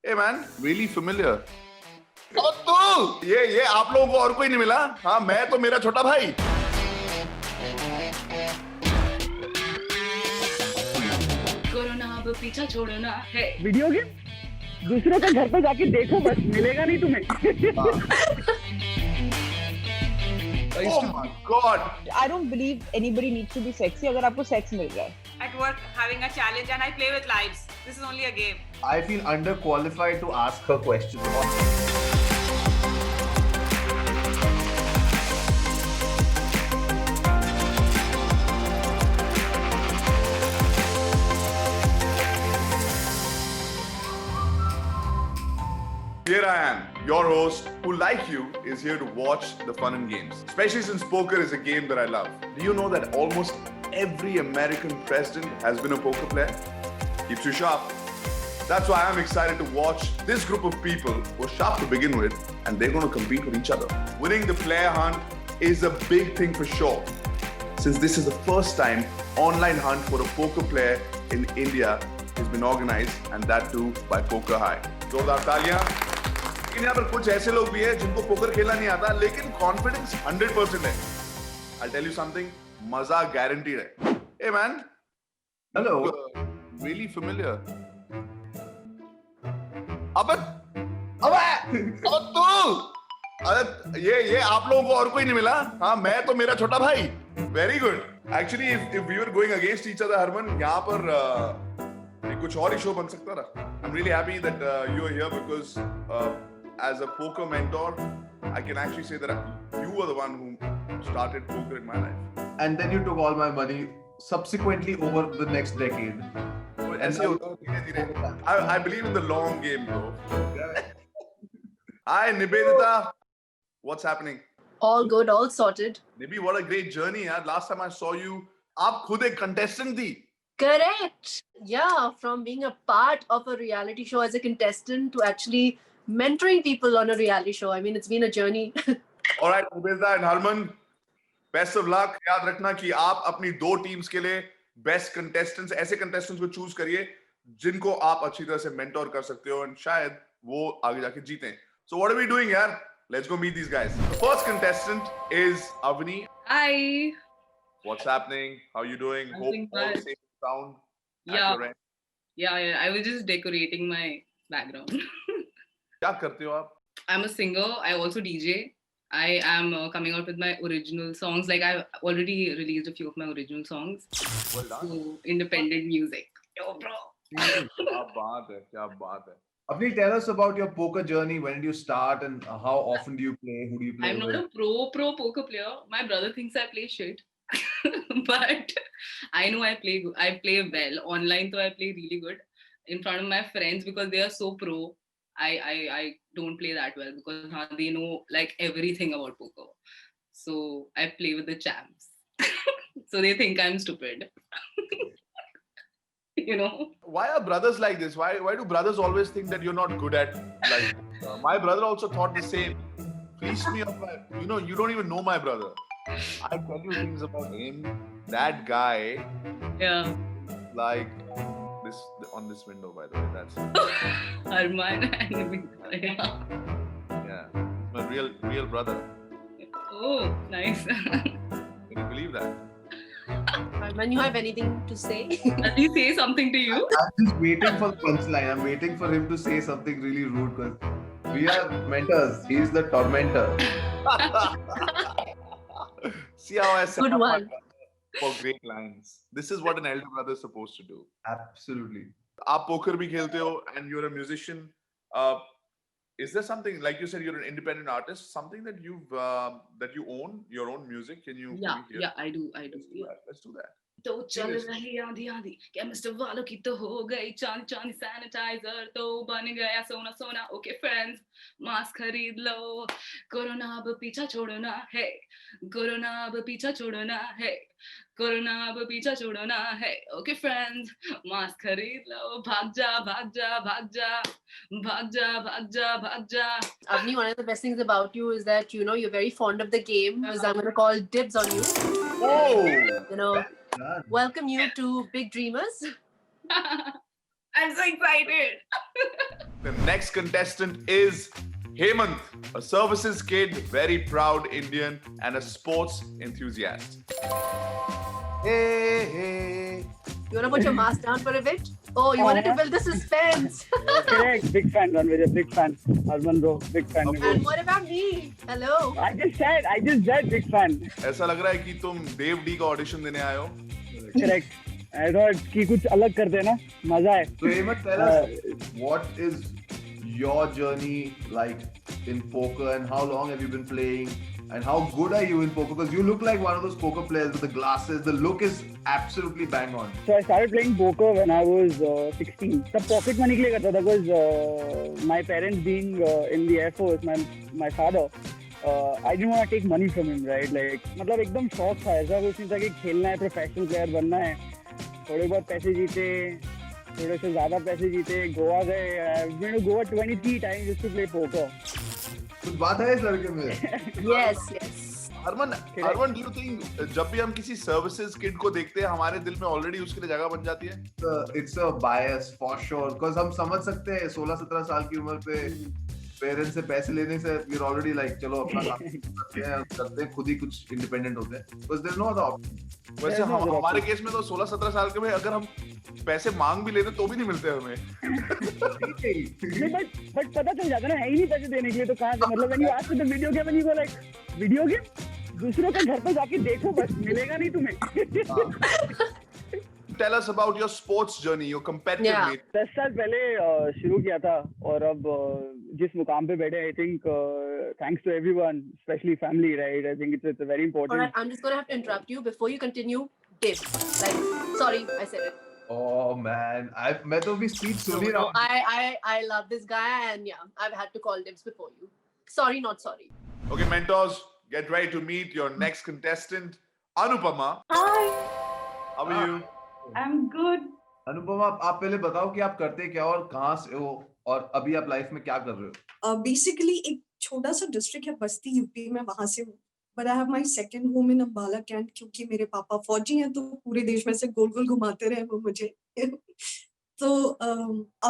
Hey man, really familiar. और तू ये आप लोगों को और कोई नहीं मिला? हाँ, मैं तो मेरा छोटा भाई. कोरोना अब पीछा छोड़ना है. वीडियो गेम दूसरों के घर पे जाके देखो, बस मिलेगा नहीं तुम्हें. Oh my God. I don't believe anybody needs to be sexy अगर आपको sex मिल रहा है. At work, having a challenge, and I play with lives. This is only a game. I feel underqualified to ask her questions. Here I am, your host, who, like you, is here to watch the fun and games. Especially since poker is a game that I love. Do you know that almost every American president has been a poker player? Keeps you sharp. That's why I'm excited to watch this group of people who are sharp to begin with, and they're going to compete with each other. Winning the player hunt is a big thing for sure, since this is the first time online hunt for a poker player in India has been organized, and that too by Poker High. जोरदार तालियां. लेकिन यहाँ पर कुछ ऐसे लोग भी हैं जिनको पोकर खेलना नहीं आता, लेकिन कॉन्फिडेंस 100% है. I'll tell you something, मजा guaranteed है. Hey man. Hello. Really familiar. अबे तू. अरे ये आप लोगों को और कोई नहीं मिला? हाँ, मैं तो मेरा छोटा भाई. Very good. Actually, if we were going against each other, Harman, यहाँ पर कुछ और ही शो बन सकता था. I'm really happy that you are here because as a poker mentor, I can actually say that you were the one who started poker in my life. And then you took all my money subsequently over the next decade. ऐसे होता है धीरे-धीरे. I believe in the long game, bro. Hi, Nibedita. What's happening? All good, all sorted. Nibi, what a great journey, yaar. Last time I saw you, आप खुद एक contestant थी. Correct. Yeah, from being a part of a reality show as a contestant to actually mentoring people on a reality show. I mean, it's been a journey. All right, Nibedita and Harman, best of luck. याद रखना कि आप अपनी दो teams के लिए best contestants, ऐसे contestants को चूज करिए जिनको आप अच्छी तरह से मेंटोर कर सकते हो, and शायद वो आगे जाके जीतें. So what are we doing, yaar? Let's go meet these guys. The first contestant is Avni. Hi. What's happening? How you doing? I'm Hope doing all good. safe and sound. at Yeah. your end. Yeah. I was just decorating my background. क्या करते हो आप? I'm a singer. I also DJ. I am coming out with my original songs. Like I've already released a few of my original songs. Well done. So independent music. Yo, bro. क्या बात है, क्या बात है. Avni, tell us about your poker journey. When did you start and how often do you play? Who do you play I'm with? not a pro poker player. My brother thinks I play shit. But I know I play well. Online though I play really good. In front of my friends because they are so pro. I don't play that well because they know like everything about poker. So I play with the champs. So they think I'm stupid. You know? Why are brothers like this? Why do brothers always think that you're not good at, like, my brother also thought the same. Fleeced me of my, you don't even know my brother. I tell you things about him. That guy, Yeah. like this on this window, by the way. That's Arman and Victoria. yeah, he's my real brother. Oh, nice. Can you believe that? Arman, you have anything to say? Does he say something to you? I'm just waiting for the punchline. I'm waiting for him to say something really rude because we are mentors. He's the tormentor. See how I set Good up my one. brother for great lines. This is what an elder brother is supposed to do. Absolutely. आप poker भी खेलते हो and you're a musician. Is there something, like you said, you're an independent artist, something that you own your own music? Can you? Yeah, hear? yeah, I do. Let's do that. Let's do that. तो चल Seriously? रही आंधी आंधी chemist वालों की तो हो गई चांदी चांदी सैनिटाइजर तो बन गया सोना सोना ओके फ्रेंड्स मास्क खरीद लो कोरोना अब पीछा छोड़ना है कोरोना अब पीछा छोड़ना है कोरोना अब पीछा छोड़ना है ओके फ्रेंड्स मास्क खरीद लो भाग जा भाग जा भाग जा भाग जा भाग जा भाग जा. Avni, one of the best things about you is that you're very fond of the game. Because I'm gonna call dibs on you. Oh! You know. Done. Welcome you to Big Dreamers. I'm so excited. The next contestant is Hemant, a services kid, very proud Indian, and a sports enthusiast. Hey, hey. You wanna put your mask down for a bit? Oh, you wanted to build the suspense. Correct. Big fan, Ranveer. Big fan. Arman bro, big fan. And what about me? Hello. I just said big fan. ऐसा लग रहा है कि तुम देव D का audition देने आए हो. Correct. I thought कि कुछ अलग कर देना, मजा है. So Hemant, tell us, what is your journey like in poker, and how long have you been playing, and how good are you in poker? Because you look like one of those poker players with the glasses. The look is absolutely bang on. So I started playing poker when I was 16. तब pocket money के लिए करता था because my parents being in the Air Force, my father, I didn't want to take money from him, right? Like मतलब एकदम शौक था, ऐसा कुछ नहीं था कि खेलना है, प्रोफेशनल प्लेयर बनना है. थोड़े बहुत पैसे जीते, थोड़े से ज्यादा पैसे जीते, गोवा गए. I've been to Goa 23 times just to play poker. कुछ बात है इस लड़के में? Yes, yes. Arman, do you think जब भी हम किसी services kid को देखते हैं, हमारे दिल में already उसके लिए जगह बन जाती है? It's a bias for sure. Because हम समझ सकते हैं 16-17 साल की उम्र पे पेरेंट्स से पैसे लेने से we're already like चलो अपना काम करते हैं, खुद ही कुछ इंडिपेंडेंट होते हैं. Because there's no other option. वैसे हमारे केस में तो 16-17 साल के में अगर हम पैसे मांग भी लेते तो भी नहीं मिलते हमें. बट पता चल जाता ना, है ही नहीं पैसे देने के लिए, तो कहाँ से मतलब when you ask for the video game and you go like video game, दूसरों के घर पे जाके देखो बस, मिलेगा नहीं तुम्हें. Tell us about your sports journey, your competitive Yeah. meet. 10 साल पहले शुरू किया था और अब जिस मुकाम पे बैठे, I think thanks to everyone, especially family, right? I think it's very important. Alright, I'm just gonna have to interrupt you before you continue. Dibs. Like, sorry, I said it. Oh man, मैं तो अभी speech सुन ही रहा हूँ. I love this guy, and yeah, I've had to call dibs before you. Sorry, not sorry. Okay, mentors, get ready to meet your next contestant, Anupama. Hi, How are you? I'm good. Anupama, आप पहले बताओ कि आप करते क्या और कहाँ से हो और अभी आप लाइफ में क्या कर रहे हो? बेसिकली एक छोटा सा डिस्ट्रिक्ट है बस्ती यूपी में, वहां से हूँ. But I have my second home in Ambala cantt, क्योंकि मेरे पापा फौजी हैं तो पूरे देश में से गोल गोल घुमाते रहे वो मुझे. तो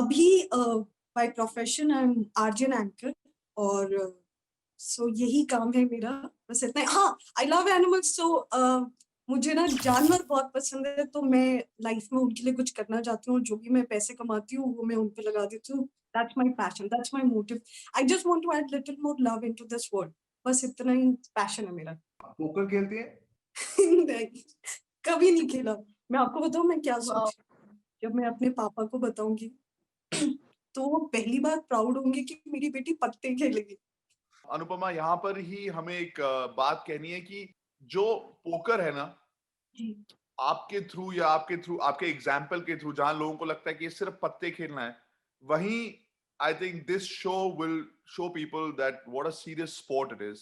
अभी by profession I am RJ anchor, और सो यही काम है मेरा, बस इतना. हाँ, आई लव एनिमल्स, सो मुझे ना जानवर बहुत पसंद है, तो मैं लाइफ में उनके लिए कुछ करना चाहती हूँ. जो भी मैं पैसे कमाती हूँ वो मैं उन पे लगा देती हूँ. That's my passion, that's my motive. I just want to add little more love into this world. बस इतना ही पैशन है मेरा. पोकर खेलती है? नहीं, कभी नहीं खेला. मैं आपको बताऊं मैं क्या सोच, जब मैं अपने पापा को बताऊंगी तो वो पहली बार प्राउड होंगे कि मेरी बेटी पत्ते खेलेगी. अनुपमा, यहाँ पर ही हमें एक बात कहनी है कि जो पोकर है ना, आपके थ्रू या आपके एग्जाम्पल के थ्रू, जहां लोगों को लगता है कि सिर्फ पत्ते खेलना है, वहीं I think this show will show people that what a serious sport it is,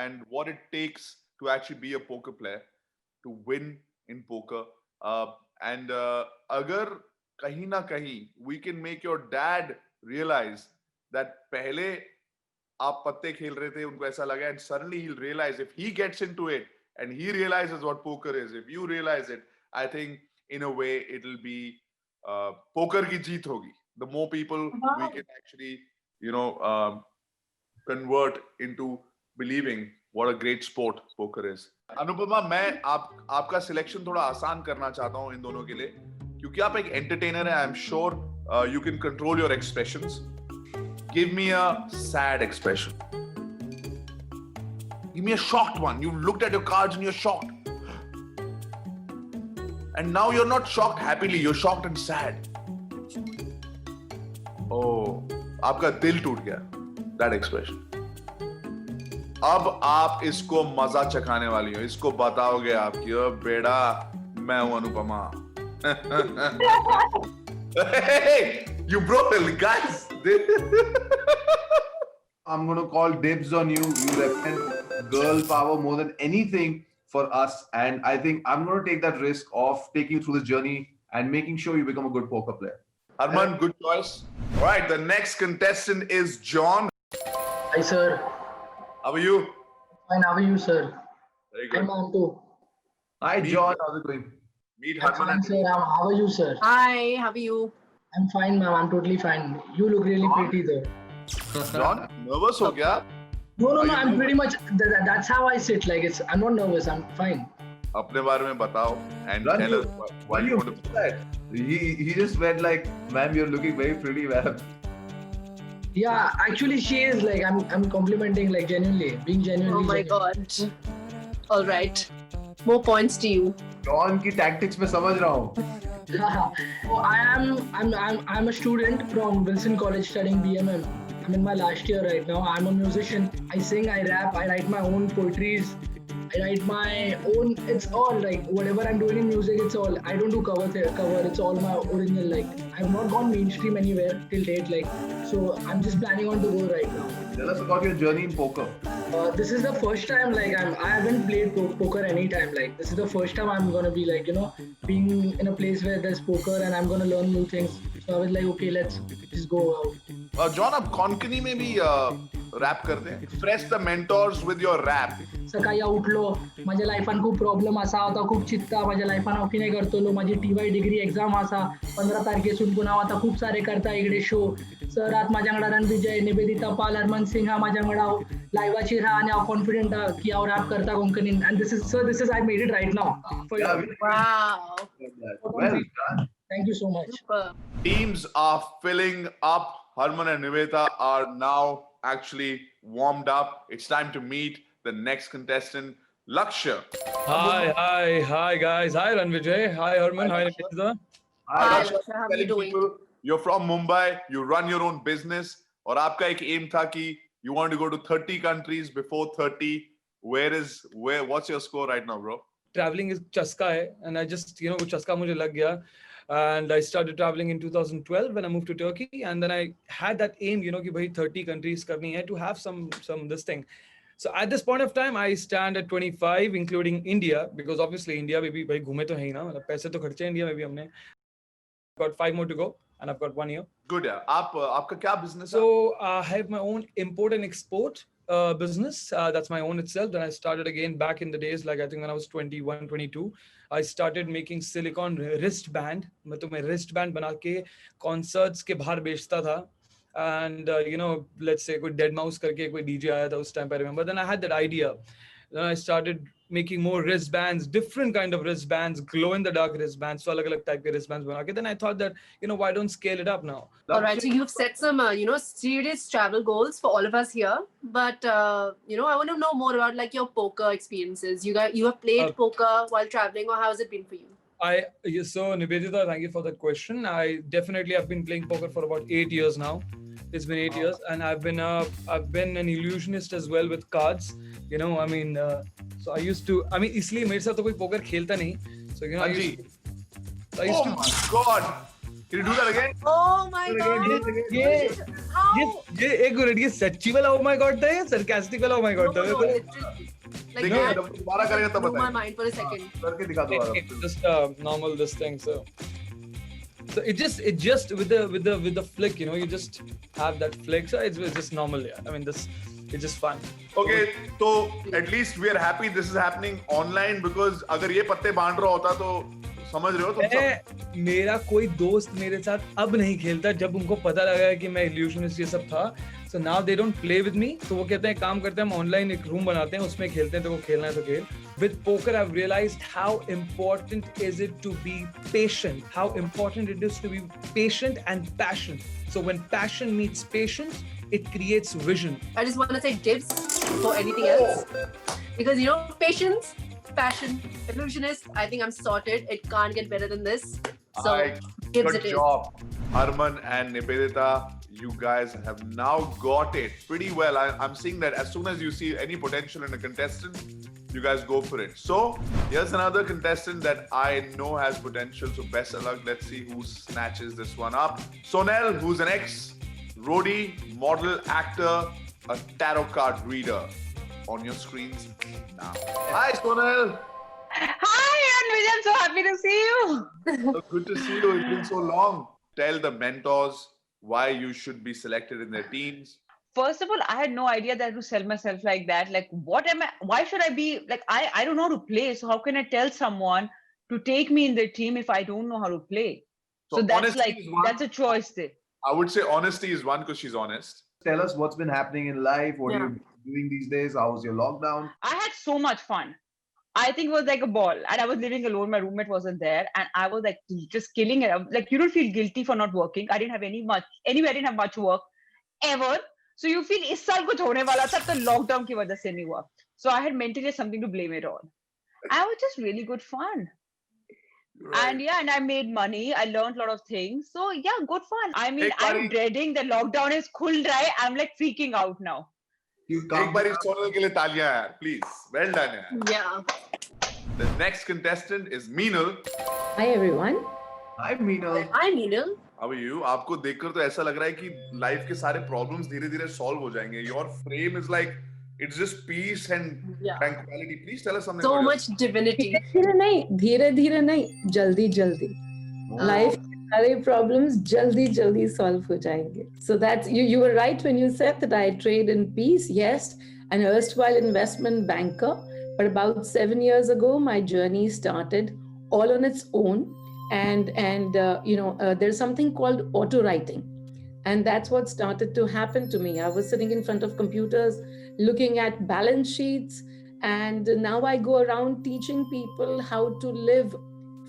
and what it takes to actually be a poker player, to win in poker. And अगर कहीं ना कहीं we can make your dad realize that पहले आप पत्ते खेल रहे थे, उनको ऐसा लगा, and suddenly he'll realize if he gets into it and he realizes what poker is, if you realize it, I think in a way it'll be poker की जीत होगी. The more people we can actually, convert into believing what a great sport poker is. Anupama, मैं आपका selection थोड़ा आसान करना चाहता हूँ इन दोनों के लिए, क्योंकि आप एक एंटरटेनर हैं. I'm sure you can control your expressions. Give me a sad expression. Give me a shocked one. You looked at your cards and you're shocked. And now you're not shocked happily, you're shocked and sad. Oh, आपका दिल टूट गया. That expression. अब आप इसको मजा चखाने वाली हो. इसको बताओगे आप कि ओ बेटा, मैं हूं Anupama. Hey, you broke it, guys. I'm going to call dibs on you. You represent girl power more than anything for us. And I think I'm going to take that risk of taking you through this journey and making sure you become a good poker player. Arman, good choice. All right, the next contestant is John. Hi, sir. How are you? Fine, how are you, sir? Very good. I'm Antu. Hi, John. How's it going? Meet I'm Harman fine, and sir. How are you, sir? Hi, how are you? I'm fine, ma'am. I'm totally fine. You look really pretty though. John, nervous हो क्या? No, Are you I'm pretty nervous? much. That's how I sit. Like I'm not nervous. I'm fine. अपने बारे में बताओ and Run, tell you- us why you want to. that? He just went like, ma'am, you're looking very pretty, ma'am. Yeah, actually, she is like I'm complimenting like genuinely, being genuinely. Oh my genuine. god. All right. More points to you. John की tactics में समझ रहा हूँ. So I'm a student from Wilson College studying BMM. I'm in my last year right now. I'm a musician. I sing, I rap, I write my own poetries. I write my own. It's all like whatever I'm doing in music. It's all. I don't do cover. It's all my original. Like I've not gone mainstream anywhere till date. Like so, I'm just planning on to go right now. Tell us about your journey in poker. This is the first time like I haven't played poker anytime. Like this is the first time I'm gonna be like being in a place where there's poker and I'm gonna learn new things. So I was like, okay, let's just go out. John, आप Konkani में भी rap करते हैं. Impress the mentors with your rap. सकाळी उठलो माझ्या लाईफान खूप problem असा होता खूप चित्ता माझ्या लाईफान ओके नाही करतलो माझी टीवाय डिग्री एक्झाम असा 15 तारखेसून पुन्हा आता खूप सारे करता इकडे शो सर आत माझ्याकडे रणविजय निवेदिता पाल हरमन सिंग हा माझ्याकडे लाईव्हाची राहा आणि कॉन्फिडंट की आवर रॅप करता Konkani and this is I made it right now Wow. Well done. Thank you so much Super. Teams are filling up. Harman and Nivedita are now actually warmed up. It's time to meet the next contestant, Lakshya. Hi guys. Hi Ranvijay. Hi Harman. Hi Nivedita. Hi, Lakshya, Lakshya, how are you telling doing? people you're from Mumbai, you run your own business, और आपका एक aim था कि you want to go to 30 countries before 30. What's your score right now, bro? Traveling is chaska hai, and I just वो chaska मुझे लग गया. And I started traveling in 2012 when I moved to Turkey, and then I had that aim, कि भाई 30 countries करनी है to have some this thing. So at this point of time, I stand at 25, including India, because obviously India में भी भाई घूमे तो है ही ना, मतलब पैसे तो खर्चे इंडिया में भी हमने. Got 5 more to go, and I've got 1 year. Good, yeah. आपका क्या business है? So I have my own import and export business. That's my own itself. Then I started again back in the days, like I think when I was 21, 22. I started making silicone wristband. मैं तो मैं wristband बना के concerts के बाहर बेचता था. And let's say कोई dead mouse करके कोई DJ आया था उस time पे I remember. Then I had that idea. Then I started making more wristbands, different kind of wristbands, glow in the dark wristbands, so अलग-अलग type के wristbands बना के. Then I thought that why don't scale it up now? All right. So you've set some, serious travel goals for all of us here. But I want to know more about like your poker experiences. You have played poker while traveling, or how has it been for you? So Nivedita, thank you for that question. I definitely have been playing poker for about 8 years now. It's been 8 years, and I've been an illusionist as well with cards. So I used to. इसलिए मेरे साथ तो कोई poker खेलता नहीं. So I used Oh to. my God! Can you do that again? Oh my god. ये एक minute ये सच्ची वाला oh my god था या sarcastic वाला oh my god था? No, literally. Like देखिए that जब दोबारा करेगा तब blew my बताएंगे. mind for a second. करके दिखा दो आराम. It's just normal this thing. So it just with the flick, you just have that flick. So it's just normal. Yeah. It's just fun. Okay, so at least we are happy this is happening online because अगर ये पत्ते बांट रहा होता तो समझ रहे हो तुम सब. मेरा कोई दोस्त मेरे साथ अब नहीं खेलता जब उनको पता लगा कि मैं illusionist ये सब था. So now they don't play with me. तो वो कहते हैं काम करते हैं हम ऑनलाइन एक रूम बनाते हैं उसमें खेलते हैं तो वो खेलना है तो खेल. With poker I've realized how important is it to be patient. How important it is to be patient and passion. So when passion meets patience, it creates vision. I just want to say dibs for anything else. Because patience, passion, illusionist, I think I'm sorted. It can't get better than this. So dibs Good it is. job, Harman and Nivedita. You guys have now got it pretty well. I'm seeing that as soon as you see any potential in a contestant, you guys go for it. So here's another contestant that I know has potential. So best of luck. Let's see who snatches this one up. Sonel, who's an ex-roadie, model, actor, a tarot card reader. On your screens now. Hi, Sonel. Hi, Ranvijay. I'm so happy to see you. So good to see you. It's been so long. Tell the mentors why you should be selected in their teams. First of all, I had no idea that to sell myself like that. Like, why should I be like, I don't know how to play. So how can I tell someone to take me in their team if I don't know how to play? So that's honesty like, is one. that's a choice there. I would say honesty is one because she's honest. Tell us what's been happening in life. What Yeah. are you doing these days? How was your lockdown? I had so much fun. I think it was like a ball, and I was living alone. My roommate wasn't there, and I was like just killing it. Like, you don't feel guilty for not working. I didn't have anyway, I didn't have much work ever. So you feel इस साल कुछ होने वाला था तो lockdown की वजह से नहीं हुआ. So I had mentally something to blame it on. I was just really good fun. And yeah, and I made money. I learned a lot of things. So yeah, good fun. I mean, I'm dreading the lockdown is khul raha hai. I'm like freaking out now. You एक come बार इस सोनल के लिए तालियां यार, please. Well done यार. Yeah. The next contestant is Meenal. Hi everyone. Hi, Meenal. Hi, Meenal. How are you? आपको देखकर तो ऐसा लग रहा है कि लाइफ के सारे प्रॉब्लम्स धीरे-धीरे सॉल्व हो जाएंगे. Your frame is like it's just peace and tranquility. Please tell us something. So about much divinity. धीरे धीरे नहीं, जल्दी जल्दी. Life के सारे problems जल्दी जल्दी solve हो जाएंगे. So that's you were right when you said that I trade in peace. Yes, an erstwhile investment banker, but about 7 years ago my journey started all on its own, and there's something called auto writing, and that's what started to happen to me. I was sitting in front of computers looking at balance sheets, and now I go around teaching people how to live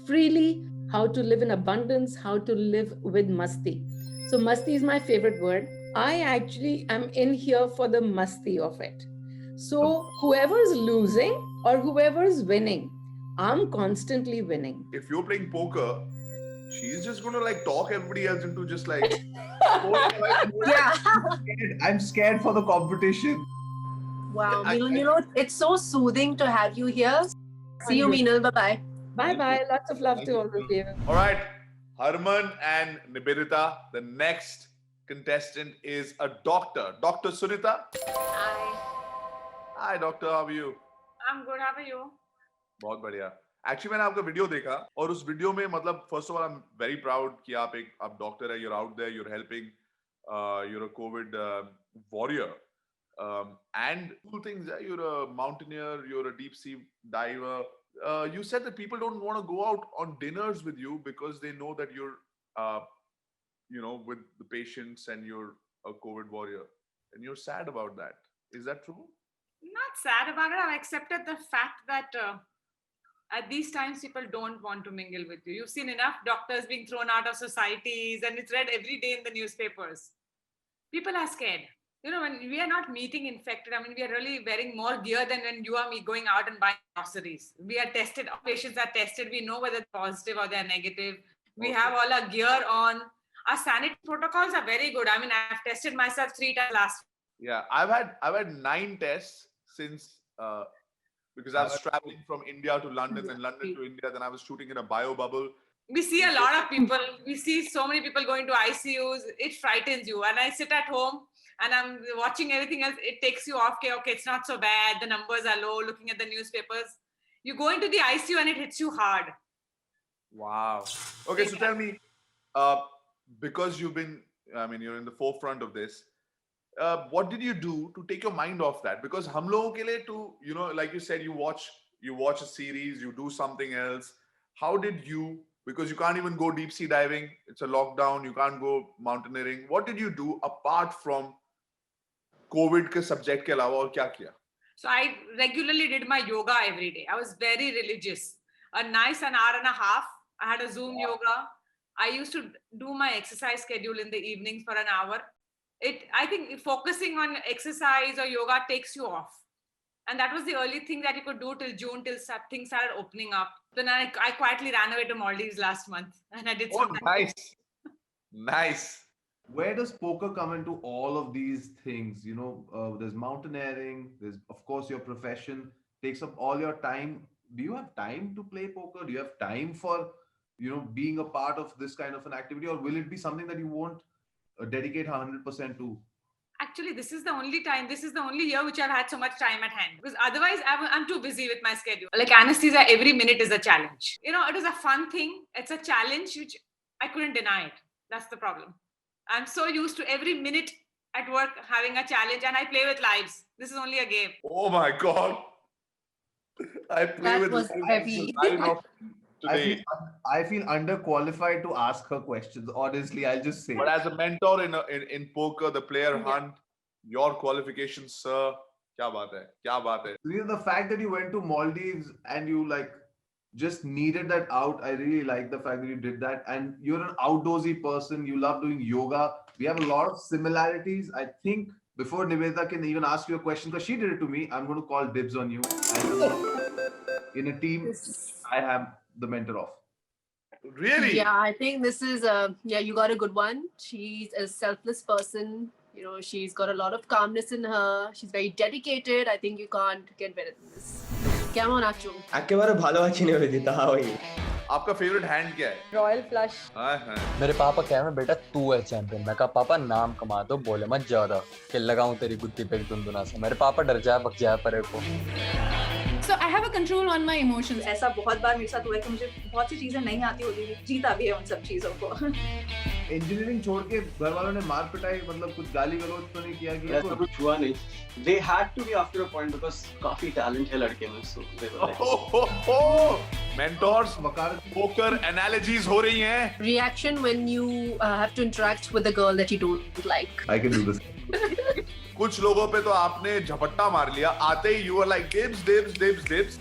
freely, how to live in abundance, how to live with masti. So masti is my favorite word. I actually am in here for the masti of it. So whoever's losing or whoever's winning, I'm constantly winning. If you're playing poker, she's just gonna like talk everybody else into just like. Yeah. I'm scared for the competition. Wow, Meenal, it's so soothing to have you here. See you, Meenal. Bye-bye. Bye-bye. Lots of love to all of you. All right, Harman and Nivedita. The next contestant is a doctor, Dr. Sunita. Hi, Hi, doctor. How are you? I'm good. How are you? बहुत बढ़िया. Actually मैंने आपका video देखा और उस video में मतलब first of all I'm very proud कि आप डॉक्टर है, you're out there, you're helping, you're a COVID warrior, and cool things. You're a mountaineer, you're a deep sea diver. You said that people don't want to go out on dinners with you because they know that you're, with the patients and you're a COVID warrior, and you're sad about that. Is that true? Not sad about it. I've accepted the fact that at these times people don't want to mingle with you. You've seen enough doctors being thrown out of societies, and it's read every day in the newspapers. People are scared. When we are not meeting infected, I mean, we are really wearing more gear than when you or me going out and buying groceries. We are tested, our patients are tested. We know whether they're positive or they're negative. We have all our gear on. Our sanitary protocols are very good. I mean, I've tested myself 3 times last week. Yeah, I've had 9 tests since because I was traveling from India to London and London to India. Then I was shooting in a bio bubble. We see a lot of people. We see so many people going to ICUs. It frightens you. And I sit at home and I'm watching everything else. It takes you off. Okay, it's not so bad. The numbers are low. Looking at the newspapers, you go into the ICU and it hits you hard. Wow. Okay, so tell me, because you've been, you're in the forefront of this. What did you do to take your mind off that? Because hum logon ke liye like you said, you watch a series, you do something else. How did you? Because you can't even go deep sea diving. It's a lockdown. You can't go mountaineering. What did you do apart from COVID ke subject ke alawa, aur kya kiya? So I regularly did my yoga every day. I was very religious. A nice an hour and a half. I had a Zoom yoga. I used to do my exercise schedule in the evenings for an hour. I think focusing on exercise or yoga takes you off. And that was the early thing that you could do till June, till things started opening up. Then I quietly ran away to Maldives last month and I did some. Nice. Nice. Where does poker come into all of these things? There's mountaineering, there's of course your profession takes up all your time. Do you have time to play poker? Do you have time for, being a part of this kind of an activity, or will it be something that you won't dedicate 100% to? Actually, this is the only year which I've had so much time at hand, because otherwise I'm too busy with my schedule. Like anesthesia, every minute is a challenge. It is a fun thing. It's a challenge which I couldn't deny it. That's the problem. I'm so used to every minute at work having a challenge, and I play with lives. This is only a game. Oh my God. I play That with was lives. heavy. today. I feel underqualified to ask her questions. Honestly, I'll just say. But as a mentor in poker, the player hunt, your qualifications, sir. क्या बात है? क्या बात है? The fact that you went to Maldives and you like just needed that out. I really like the fact that you did that. And you're an outdoorsy person. You love doing yoga. We have a lot of similarities. I think before Nivedita can even ask you a question, because she did it to me, I'm going to call dibs on you. In a team, I am the mentor of. Really? Yeah, I think this is you got a good one. She's a selfless person. You know, she's got a lot of calmness in her. She's very dedicated. I think you can't get better than this. কেমন আছো? একেবারে ভালো আছি Nivedita, how are you? आपका favourite hand क्या है? Royal flush. मेरे पापा कह रहे हैं बेटा तू है चैंपियन। मैं कहा पापा नाम कमा दो, बोले मत ज्यादा कि लगाऊं तेरी गुत्ती पे दुनदुना से। मेरे पापा डर जाए बक जाए परे को। So I have a control on my emotions. ऐसा बहुत बार मेरे साथ हुआ है कि मुझे बहुत सी चीजें नहीं आती होती थी, जीता भी है उन सब चीजों को। इंजीनियरिंग छोड़ के घर वालों ने मार पिटाई मतलब कुछ गाली गलौज तो नहीं किया कि ऐसा कुछ हुआ नहीं। They had to be after a point because काफी टैलेंट है लड़के में, so they were like mentors, poker analogies हो रही हैं। Reaction when you have to interact with a girl that you don't like. I can do this. कुछ लोगों पे तो आपने झपट्टा मार लिया आते ही, you were like dibs, dibs, dibs, dibs.